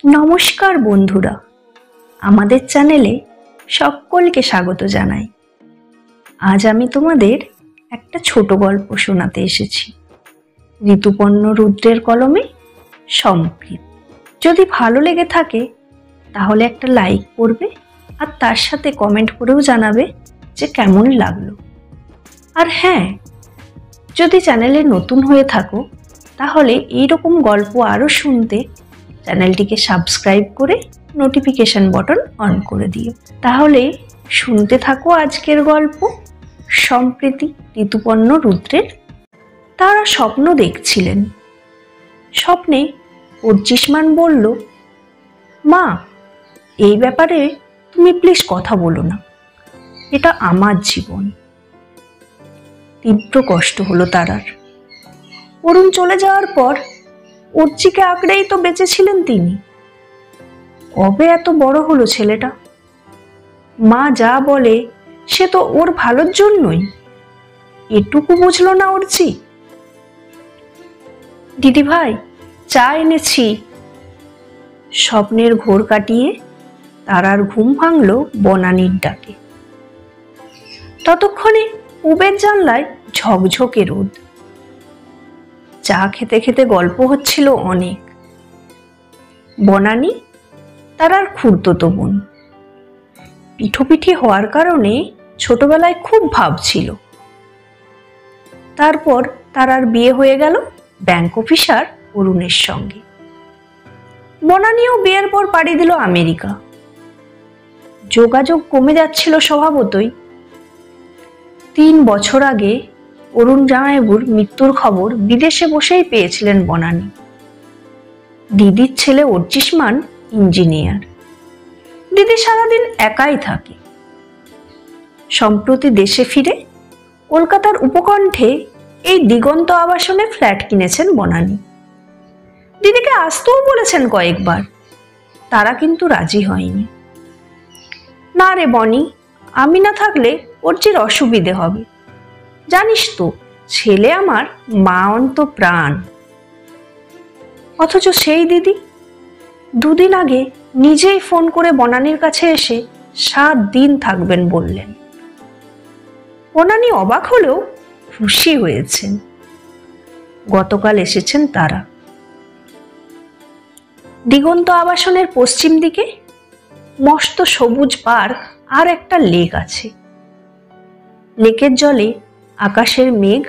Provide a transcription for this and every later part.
নমস্কার বন্ধুরা, আমাদের চ্যানেলে সকলকে স্বাগত জানাই। আজ আমি তোমাদের একটা ছোট গল্প শোনাতে এসেছি, ঋতুপর্ণ রুদ্রের কলমে সম্প্রীত। যদি ভালো লেগে থাকে তাহলে একটা লাইক করবে আর তার সাথে কমেন্ট করেও জানাবে যে কেমন লাগলো। আর হ্যাঁ, যদি চ্যানেলে নতুন হয়ে থাকো তাহলে এইরকম গল্প আরও শুনতে চ্যানেলটিকে সাবস্ক্রাইব করে নোটিফিকেশন বাটন অন করে দিও। তাহলে শুনতে থাকো আজকের গল্প সম্প্রীতি ঋতুপর্ণ রুদ্রের। তারা স্বপ্ন দেখছিলেন। স্বপ্নে অর্চিষ্মান বলল, মা, এই ব্যাপারে তুমি প্লিজ কথা বলো না, এটা আমার জীবন। তীব্র কষ্ট হলো তারার। অরুণ চলে যাওয়ার পর অর্চিকে আঁকড়েই তো বেঁচেছিলেন তিনি। কবে এত বড় হলো ছেলেটা? মা যা বলে সে তো ওর ভালোর জন্যই। এটুকু বুঝলো না অর্চি। দিদি ভাই, চা এনেছি। স্বপ্নের ঘোর কাটিয়ে তারার ঘুম ভাঙল বনানীর ডাকে। ততক্ষণে পূবের জানলায় ঝকঝকে রোদ। চা খেতে খেতে গল্প হচ্ছিল অনেক। বনানী তারার খুড়তুতো বোন। পিঠোপিঠি হওয়ার কারণে ছোটবেলায় খুব ভাব ছিল। তারপর তারার বিয়ে হয়ে গেল ব্যাংক অফিসার অরুণের সঙ্গে। বনানীও বিয়ের পর পাড়ি দিল আমেরিকা। যোগাযোগ কমে যাচ্ছিল স্বভাবতই। 3 বছর আগে অরুণ জামাইবাবুর মৃত্যুর খবর বিদেশে বসেই পেয়েছিলেন বনানী। দিদির ছেলে অর্চিষ্মান ইঞ্জিনিয়ার। দিদি সারাদিন একাই থাকে। সম্প্রতি দেশে ফিরে কলকাতার উপকণ্ঠে এই দিগন্ত আবাসনে ফ্ল্যাট কিনেছেন বনানী। দিদিকে আসতেও বলেছেন কয়েকবার, তারা কিন্তু রাজি হয়নি। না রে বনি, আমি না থাকলে অর্চির অসুবিধে হবে, জানিস তো ছেলে আমার মা অন্ত প্রাণ। অথচ সেই দিদি 2 দিন আগে নিজেই ফোন করে বনানীর কাছে এসে 7 দিন থাকবেন বললেন। বনানী অবাক হলেও খুশি হয়েছেন। গতকাল এসেছেন তারা। দিগন্ত আবাসনের পশ্চিম দিকে মস্ত সবুজ পার্ক আর একটা লেক আছে। লেকের জলে আকাশের মেঘ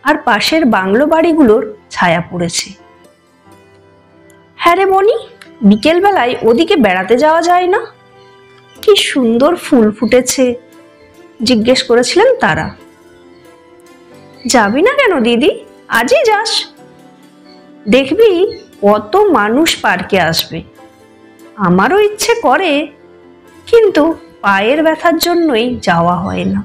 আর পাশের বাংলো বাড়িগুলোর ছায়া পড়েছে। হ্যাঁ রে বনি, বিকেল বেলায় ওদিকে বেড়াতে যাওয়া যায় না? কি সুন্দর ফুল ফুটেছে, জিজ্ঞেস করেছিলেন তারা। যাবি না কেন দিদি, আজই যাস। দেখবি কত মানুষ পার্কে আসবে। আমারও ইচ্ছে করে, কিন্তু পায়ের ব্যথার জন্যই যাওয়া হয় না।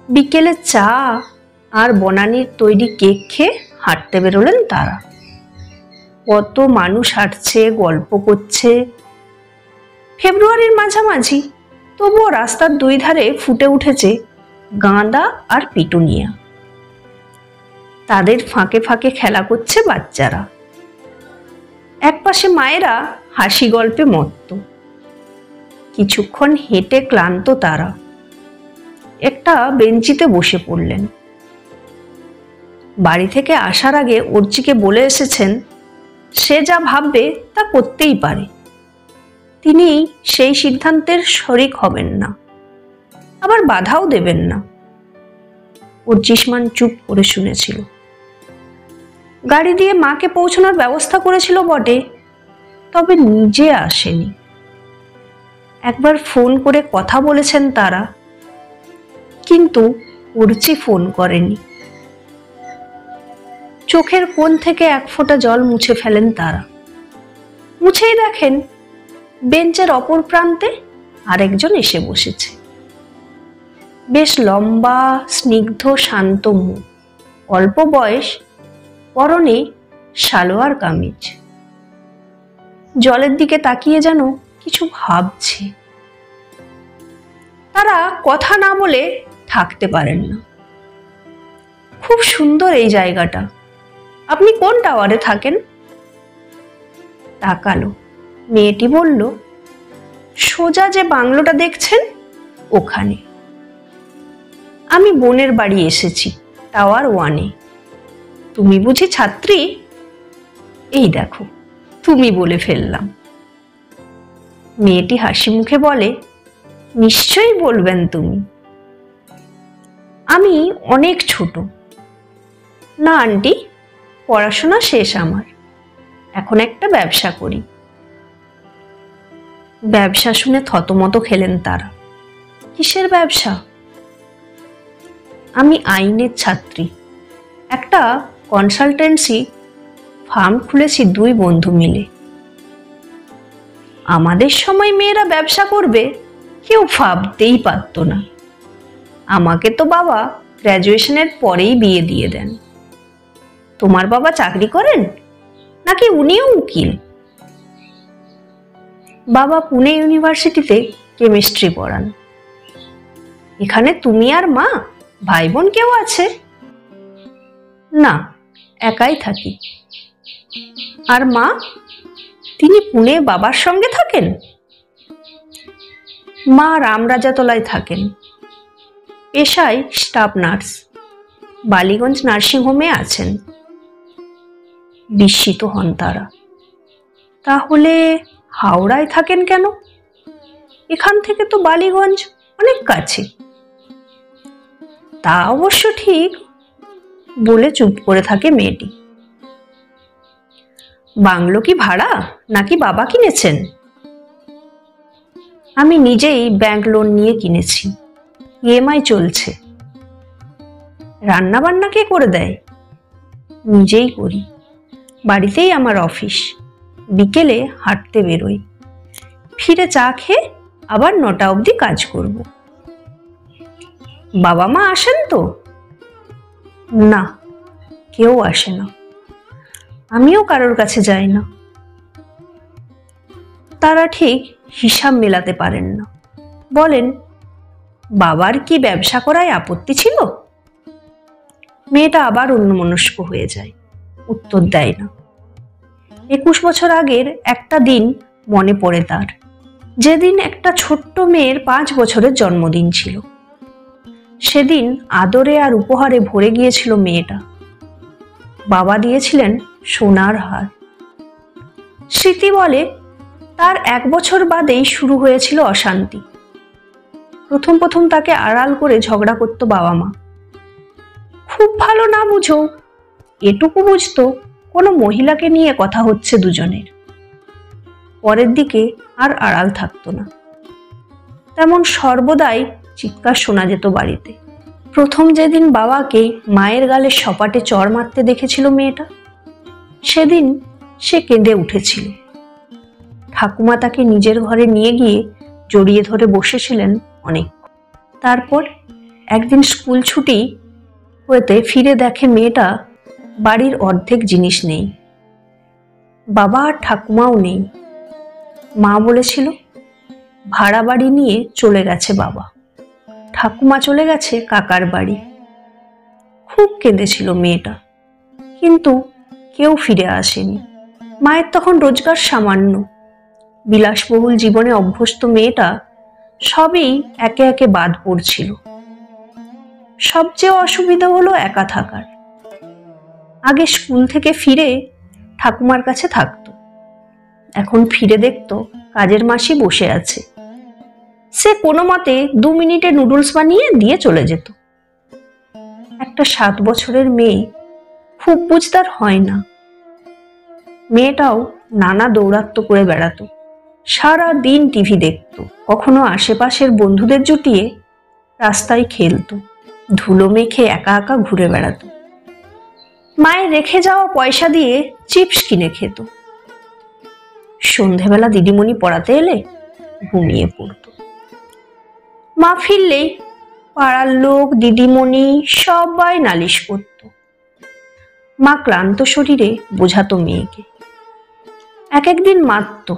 বিকেলে চা আর বনানীর তৈরি কেক খেয়ে হাঁটতে বেরোলেন তারা। কত মানুষ হাঁটছে, গল্প করছে। ফেব্রুয়ারির মাঝামাঝি, তবুও রাস্তার 2 ধারে ফুটে উঠেছে গাঁদা আর পিটুনিয়া। তাদের ফাঁকে ফাঁকে খেলা করছে বাচ্চারা। একপাশে মায়েরা হাসি গল্পে মত্ত। কিছুক্ষণ হেঁটে ক্লান্ত তারা একটা বেঞ্চিতে বসে পড়লেন। বাড়ি থেকে আসার আগে অর্চিকে বলে এসেছেন সে যা ভাববে তা করতেই পারে, তিনি সেই সিদ্ধান্তের শরিক হবেন না, আবার বাধাও দেবেন না। অর্চিষ্মান চুপ করে শুনেছিল। গাড়ি দিয়ে মাকে পৌঁছানোর ব্যবস্থা করেছিল বটে, তবে নিজে আসেনি। একবার ফোন করে কথা বলেছেন তারা, কিন্তু অর্চি ফোন করেনি। চোখের কোণ থেকে 1 ফোঁটা জল মুছে ফেলেন তারা। মুছেই দেখেন বেঞ্চের অপর প্রান্তে আরেকজন এসে বসেছে। বেশ লম্বা, স্নিগ্ধ, শান্ত মুখ, অল্প বয়স, পরনে সালোয়ার কামিজ। জলের দিকে তাকিয়ে যেন কিছু ভাবছে। তারা কথা না বলে থাকতে পারেন না। খুব সুন্দর এই জায়গাটা। আপনি কোন টাওয়ারে থাকেন? তাকালো। মেয়েটি বলল, সোজা যে বাংলোটা দেখছেন ওখানে। আমি বোনের বাড়ি এসেছি, টাওয়ার 1-এ। তুমি বুঝি ছাত্রী? এই দেখো, তুমি বলে ফেললাম। মেয়েটি হাসি মুখে বলে, নিশ্চয়ই বলবেন তুমি। আমি অনেক ছোট। না আন্টি, পড়াশোনা শেষ আমার, এখন একটা ব্যবসা করি। ব্যবসা শুনে থতমত খেলেন তারা। কিসের ব্যবসা? আমি আইনের ছাত্রী, একটা কনসালটেন্সি ফার্ম খুলেছি 2 বন্ধু মিলে। আমাদের সময় মেয়েরা ব্যবসা করবে কেউ ভাবতেই পারত না। আমাকে তো বাবা গ্র্যাজুয়েশনের পরেই বিয়ে দিয়ে দেন। তোমার বাবা চাকরি করেন নাকি উনিও উকিল? বাবা পুনে ইউনিভার্সিটিতে কেমিস্ট্রি পড়ান। এখানে তুমি আর মা? ভাই বোন কেউ আছে? না, একাই থাকি। আর মা? তিনি পুনে বাবার সঙ্গে থাকেন। মা রামরাজাতলায় থাকেন, পেশায় স্টাফ নার্স, বালিগঞ্জ নার্সিংহোমে আছেন। বিস্মিত হন তারা। তাহলে হাওড়ায় থাকেন কেন? এখান থেকে তো বালিগঞ্জ অনেক কাছে। তা অবশ্য ঠিক, বলে চুপ করে থাকে মেয়েটি। বাংলো কি ভাড়া নাকি বাবা কিনেছেন? আমি নিজেই ব্যাংক লোন নিয়ে কিনেছি, ইএমআই চলছে। রান্না বান্না কে করে দেয়? নিজেই করি। বাড়িতেই আমার অফিস। বিকেলে হাঁটতে বেরোই, ফিরে চা খেয়ে আবার 9টা অবধি কাজ করব। বাবা মা আসেন তো? না, কেউ আসে না। আমিও কারোর কাছে যাই না। তারা ঠিক হিসাব মেলাতে পারেন না। বলেন, বাবার কি ব্যবসা করায় আপত্তি ছিল? মেয়েটা আবার অন্যমনস্ক হয়ে যায়, উত্তর দেয় না। 21 বছর আগের একটা দিন মনে পড়ে তার, যেদিন একটা ছোট্ট মেয়ের 5 বছরের জন্মদিন ছিল। সেদিন আদরে আর উপহারে ভরে গিয়েছিল মেয়েটা। বাবা দিয়েছিলেন সোনার হার। স্মৃতি বলে, তার 1 বছর বাদেই শুরু হয়েছিল অশান্তি। প্রথম প্রথম তাকে আড়াল করে ঝগড়া করত বাবা মা। খুব ভালো না বুঝো, এটুকু বুঝতো কোনো মহিলাকে নিয়ে কথা হচ্ছে দুজনের। পরের দিকে আর আড়াল থাকতো না। তেমন সর্বদাই চিৎকার শোনা যেত বাড়িতে। প্রথম যেদিন বাবাকে মায়ের গালে সপাটে চড় মারতে দেখেছিল মেয়েটা, সেদিন সে কেঁদে উঠেছিল। ঠাকুমা তাকে নিজের ঘরে নিয়ে গিয়ে জড়িয়ে ধরে বসেছিলেন অনেক। তারপর একদিন স্কুল ছুটি হতে ফিরে দেখে মেয়েটা বাড়ির অর্ধেক জিনিস নেই। বাবা আর ঠাকুমাও নেই। মা বলেছিল ভাড়া বাড়ি নিয়ে চলে গেছে বাবা, ঠাকুমা চলে গেছে কাকার বাড়ি। খুব কেঁদেছিল মেয়েটা, কিন্তু কেউ ফিরে আসেনি। মায়ের তখন রোজগার সামান্য। বিলাসবহুল জীবনে অভ্যস্ত মেয়েটা সবই একে একে বাদ পড়ছিল। সবচেয়ে অসুবিধা হলো একা থাকার। আগে স্কুল থেকে ফিরে ঠাকুমার কাছে থাকতো, এখন ফিরে দেখতো কাজের মাসি বসে আছে। সে কোনো মতে 2 মিনিটে নুডলস বানিয়ে দিয়ে চলে যেত। একটা 7 বছরের মেয়ে খুব বুঝদার হয় না। মেয়েটাও নানা দৌরাত্ম্য করে বেড়াতো, সারা দিন টিভি দেখতো, কখনো আশেপাশের বন্ধুদের জুটিয়ে রাস্তায় খেলতো, ধুলো মেখে একা একা ঘুরে বেড়াতো। মায়ের রেখে যাওয়া পয়সা দিয়ে চিপস কিনে খেত। সন্ধেবেলা দিদিমণি পড়াতে এলে ঘুমিয়ে পড়তো। মা ফিরলেই পাড়ার লোক, দিদিমণি সবাই নালিশ করত। মা ক্লান্ত শরীরে বোঝাতো মেয়েকে, এক একদিন মারত।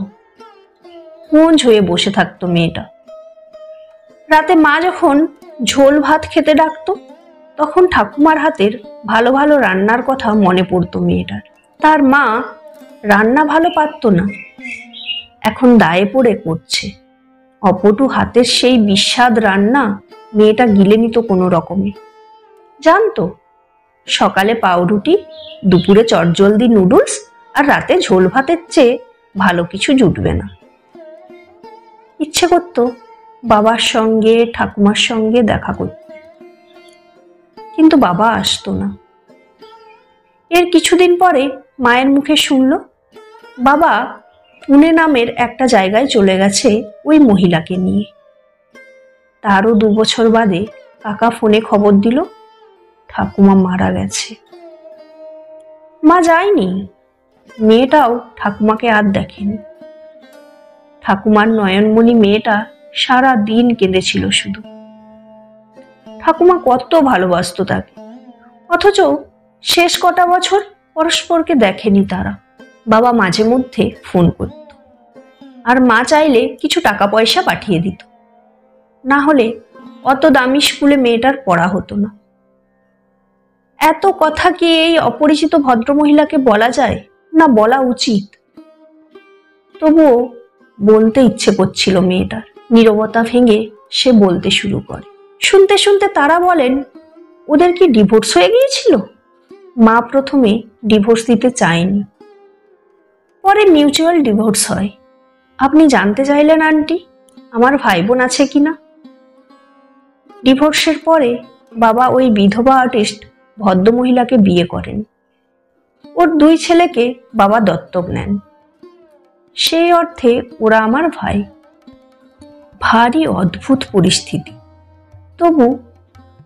কোঞ্জ হয়ে বসে থাকতো মেয়েটা। রাতে মা যখন ঝোল ভাত খেতে ডাকতো, তখন ঠাকুমার হাতের ভালো ভালো রান্নার কথা মনে পড়তো মেয়েটার। তার মা রান্না ভালো পারতো না, এখন দায়ে পড়ে করছে। অপটু হাতের সেই বিস্বাদ রান্না মেয়েটা গিলে নিত কোনো রকমে। জানতো সকালে পাউরুটি, দুপুরে চটজলদি নুডলস, আর রাতে ঝোল ভাতের চেয়ে ভালো কিছু জুটবে না। ইচ্ছে করতো বাবার সঙ্গে ঠাকুমার সঙ্গে দেখা করতে, কিন্তু বাবা আসতো না। এর কিছুদিন পরে মায়ের মুখে শুনল বাবা পুনে নামের একটা জায়গায় চলে গেছে ওই মহিলাকে নিয়ে। তারও 2 বছর বাদে কাকা ফোনে খবর দিল ঠাকুমা মারা গেছে। মা যায়নি, মেয়েটাও ঠাকুমাকে আর দেখেনি। ঠাকুমার নয়নমণি মেয়েটা সারা দিন কেঁদেছিল শুধু। ঠাকুমা কত ভালোবাসতো তাকে, অথচ শেষ কটা বছর পরস্পরকে দেখেনি তারা। বাবা মাঝে মধ্যে ফোন করত, আর মা চাইলে কিছু টাকা পয়সা পাঠিয়ে দিত, না হলে অত দামি স্কুলে মেয়েটার পড়া হতো না। এত কথা কি এই অপরিচিত ভদ্রমহিলাকে বলা যায়, না বলা উচিত? তবুও বলতে ইচ্ছে করছিল মেয়েটার। নীরবতা ভেঙে সে বলতে শুরু করে। শুনতে শুনতে তারা বলেন ওদের কি ডিভোর্স হয়ে গিয়েছিল। মা প্রথমে ডিভোর্স দিতে চায়নি, পরে মিউচুয়াল ডিভোর্স হয়। আপনি জানতে চাইলেন আন্টি আমার ভাই বোন আছে কিনা। ডিভোর্সের পরে বাবা ওই বিধবা আর্টিস্ট ভদ্রমহিলাকে বিয়ে করেন। ওর 2 ছেলেকে বাবা দত্তক নেন। সেই অর্থে ওরা আমার ভাই। ভারী অদ্ভুত পরিস্থিতি। তবু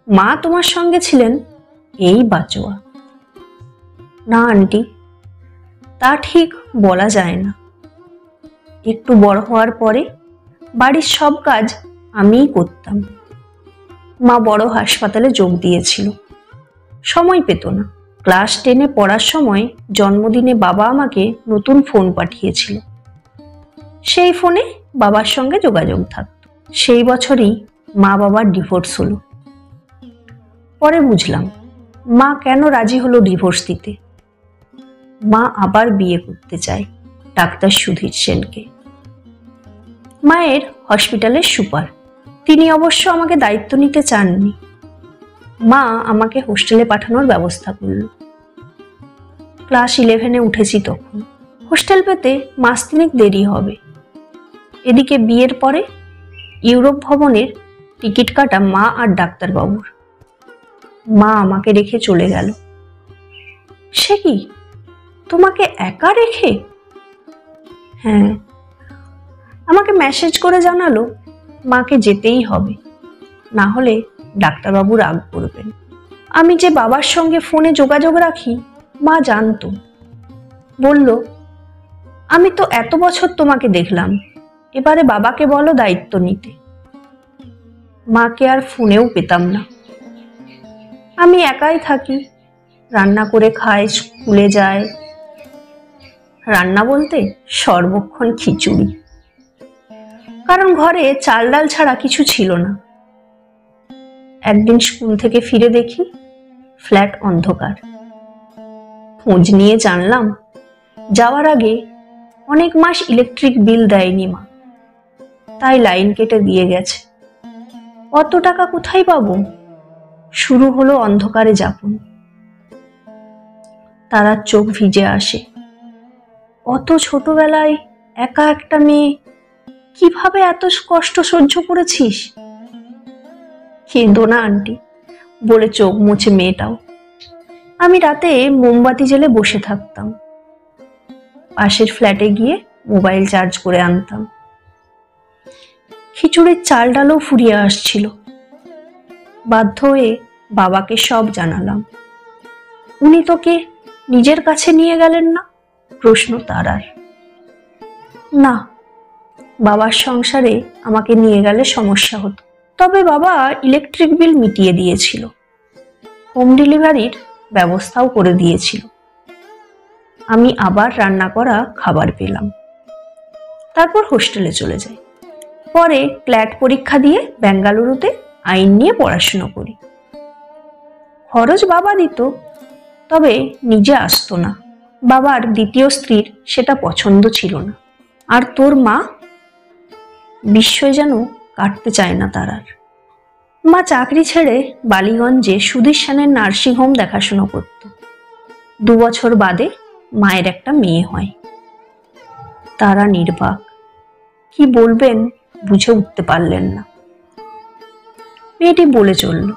মা তোমার সঙ্গে ছিলেন এই বাঁচোয়া। না আন্টি, তা ঠিক বলা যায় না। একটু বড় হওয়ার পরে বাড়ির সব কাজ আমিই করতাম। মা বড় হাসপাতালে যোগ দিয়েছিল, সময় পেত না। ক্লাস 10-এ পড়ার সময় জন্মদিনে বাবা আমাকে নতুন ফোন পাঠিয়েছিল। সেই ফোনে বাবার সঙ্গে যোগাযোগ থাকত। সেই বছরই মা বাবার ডিভোর্স হলো। পরে বুঝলাম মা কেন রাজি হলো ডিভোর্স দিতে। মা আবার বিয়ে করতে চায় ডাক্তার সুধীর সেনকে, মায়ের হসপিটালের সুপার। তিনি অবশ্য আমাকে দায়িত্ব নিতে চাননি। মা আমাকে হোস্টেলে পাঠানোর ব্যবস্থা করল। ক্লাস 11-এ উঠেছি তখন। হোস্টেল পেতে মাস 3 দেরি হবে। এদিকে বিয়ের পরে ইউরোপ ভবনের টিকিট কাটা মা আর ডাক্তারবাবুর। মা আমাকে রেখে চলে গেল। সে কি, তোমাকে একা রেখে? হ্যাঁ, আমাকে মেসেজ করে জানালো মাকে যেতেই হবে, না হলে ডাক্তারবাবু রাগ করবেন। আমি যে বাবার সঙ্গে ফোনে যোগাযোগ রাখি মা জানতো। বলল আমি তো এত বছর তোমাকে দেখলাম, এবারে বাবাকে বলো দায়িত্ব নিতে। মাকে আর ফোনেও পেতাম না। আমি একাই থাকি, রান্না করে খাই, স্কুলে যায়। রান্না বলতে সর্বক্ষণ খিচুড়ি, কারণ ঘরে চাল ডাল ছাড়া কিছু ছিল না। একদিন স্কুল থেকে ফিরে দেখি ফ্ল্যাট অন্ধকার। খোঁজ নিয়ে জানলাম যাওয়ার আগে অনেক মাস ইলেকট্রিক বিল দেয়নি মা, তাই লাইন কেটে দিয়ে গেছে। অত টাকা কোথায় পাবো? শুরু হলো অন্ধকারে যাপন। তারার চোখ ভিজে আসে। অত ছোটবেলায় একা একটা মেয়ে, কিভাবে এত কষ্ট সহ্য করেছিস? কেঁদো না আন্টি বলে চোখ মুছে মেয়েটাও। আমি রাতে মোমবাতি জ্বেলে বসে থাকতাম। পাশের ফ্ল্যাটে গিয়ে মোবাইল চার্জ করে আনতাম। খিচুড়ির চাল ডালও ফুরিয়ে আসছিল। বাধ্য হয়ে বাবাকে সব জানালাম। উনি তোকে নিজের কাছে নিয়ে গেলেন না? প্রশ্ন তারার। না, বাবার সংসারে আমাকে নিয়ে গেলে সমস্যা হতো। তবে বাবা ইলেকট্রিক বিল মিটিয়ে দিয়েছিল, হোম ডেলিভারির ব্যবস্থাও করে দিয়েছিল। আমি আবার রান্না করা খাবার পেলাম। তারপর হোস্টেলে চলে যাই। পরে ক্ল্যাট পরীক্ষা দিয়ে বেঙ্গালুরুতে আইন নিয়ে পড়াশুনো করি। খরচ বাবা দিত, তবে নিজে আসতো না। বাবার দ্বিতীয় স্ত্রীর সেটা পছন্দ ছিল না। আর তোর মা? বিস্ময় যেন কাটতে চায় না তার আর। মা চাকরি ছেড়ে বালিগঞ্জে সুধীর সেনের নার্সিংহোম দেখাশোনা করত। 2 বছর বাদে মায়ের একটা মেয়ে হয়। তারা নির্বাক, কি বলবেন বুঝে উঠতে পারলেন না। মেয়েটি বলে চলল,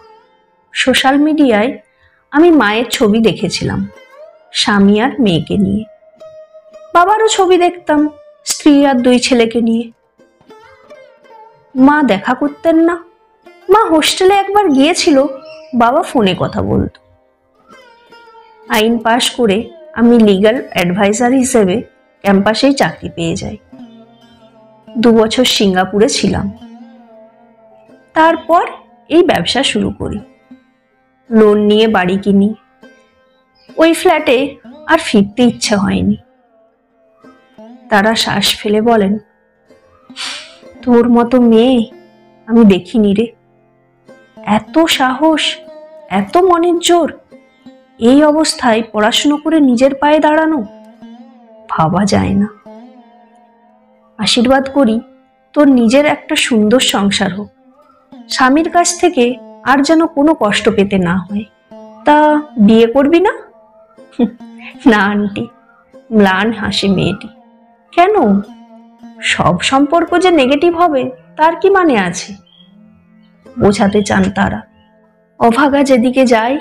সোশ্যাল মিডিয়ায় আমি মায়ের ছবি দেখেছিলাম, স্বামী আর মেয়েকে নিয়ে। বাবারও ছবি দেখতাম, স্ত্রী আর 2 ছেলেকে নিয়ে। মা দেখা করতেন না। মা হোস্টেলে একবার গিয়েছিল, বাবা ফোনে কথা বলতো। আইন পাশ করে আমি লিগ্যাল অ্যাডভাইজার হিসেবে ক্যাম্পাসেই চাকরি পেয়ে যাই। 2 বছর সিঙ্গাপুরে ছিলাম। তারপর এই ব্যবসা শুরু করি। লোন নিয়ে বাড়ি কিনি। ওই ফ্ল্যাটে আর ফিরতে ইচ্ছে হয়নি। তারা শ্বাস ফেলে বলেন, তোর মতো মেয়ে আমি দেখিনি রে। এত সাহস, এত মনের জোর, এই অবস্থায় পড়াশুনো করে নিজের পায়ে দাঁড়ানো ভাবা যায় না। আশীর্বাদ করি তোর নিজের একটা সুন্দর সংসার হোক, স্বামীর কাছ থেকে আর যেন কোনো কষ্ট পেতে না হয়। তা বিয়ে করবি না? না আন্টি, ম্লান হাসি মেয়েটি। কেন? সব সম্পর্ক যে নেগেটিভ হবে তার কি মানে আছে? বোঝাতে চান তারা। অভাগা যেদিকে যায়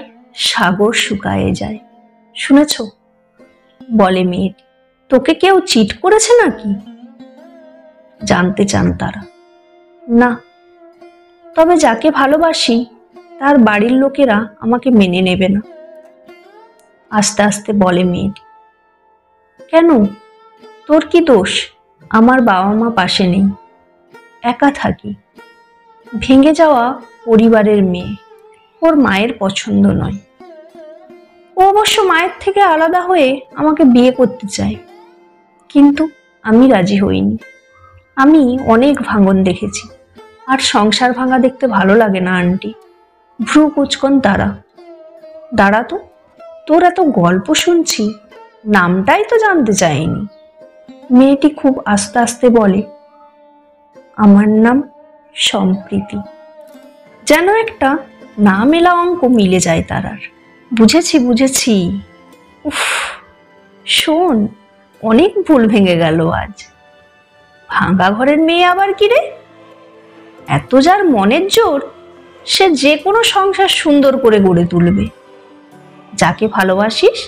সাগর শুকায়ে যায়, শুনেছ? বলে মেয়েটি। তোকে কেউ চিট করেছে নাকি? জানতে চান তারা। না, তবে যাকে ভালোবাসি তার বাড়ির লোকেরা আমাকে মেনে নেবে না। আস্তে আস্তে বলে মেয়েটি। কেন? তোর কি দোষ? আমার বাবা মা পাশে নেই, একা থাকি। ভেঙে যাওয়া পরিবারের মেয়ে, ওর মায়ের পছন্দ নয়। ও অবশ্য মায়ের থেকে আলাদা হয়ে আমাকে বিয়ে করতে চায়, কিন্তু আমি রাজি হইনি। আমি অনেক ভাঙন দেখেছি, আর সংসার ভাঙা দেখতে ভালো লাগে না আন্টি। ভ্রু কুচকন তারা। দাঁড়া তো, তোর এত গল্প শুনছি, নামটাই তো জানতে চাইনি। মেয়েটি খুব আস্তে আস্তে বলে, আমার নাম সম্প্রীতি। যেন একটা না মেলা অঙ্ক মিলে যায় তার আর। বুঝেছি বুঝেছি। উফ, শোন, অনেক ভুল ভেঙে গেল আজ। ভাঙা ঘরের মেয়ে আবার কি রে? এত যার মনের জোর, সে যে কোনো সংসার সুন্দর করে গড়ে তুলবে। যাকে ভালোবাসিস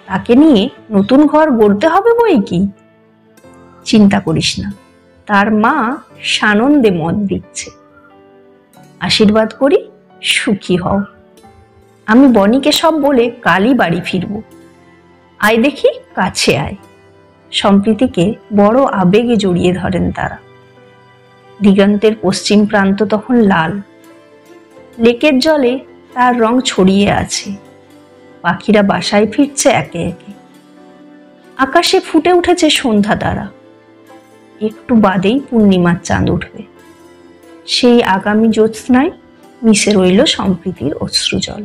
তাকে নিয়ে নতুন ঘর গড়তে হবে বই কি। চিন্তা করিস না, তার মা সানন্দে মত দিচ্ছে। আশীর্বাদ করি সুখী হও। আমি বনিকে সব বলে কালই বাড়ি ফিরব। আয় দেখি, কাছে আয়। সম্প্রীতিকে বড় আবেগে জড়িয়ে ধরেন তারা। দিগন্তের পশ্চিম প্রান্ত তখন লাল। লেকের জলে তার রং ছড়িয়ে আছে। পাখিরা বাসায় ফিরছে একে একে। আকাশে ফুটে উঠেছে সন্ধ্যা তারা। একটু বাদেই পূর্ণিমার চাঁদ উঠবে। সেই আগামী জ্যোৎস্নায় মিশে রইল সম্প্রীতির অশ্রুজল।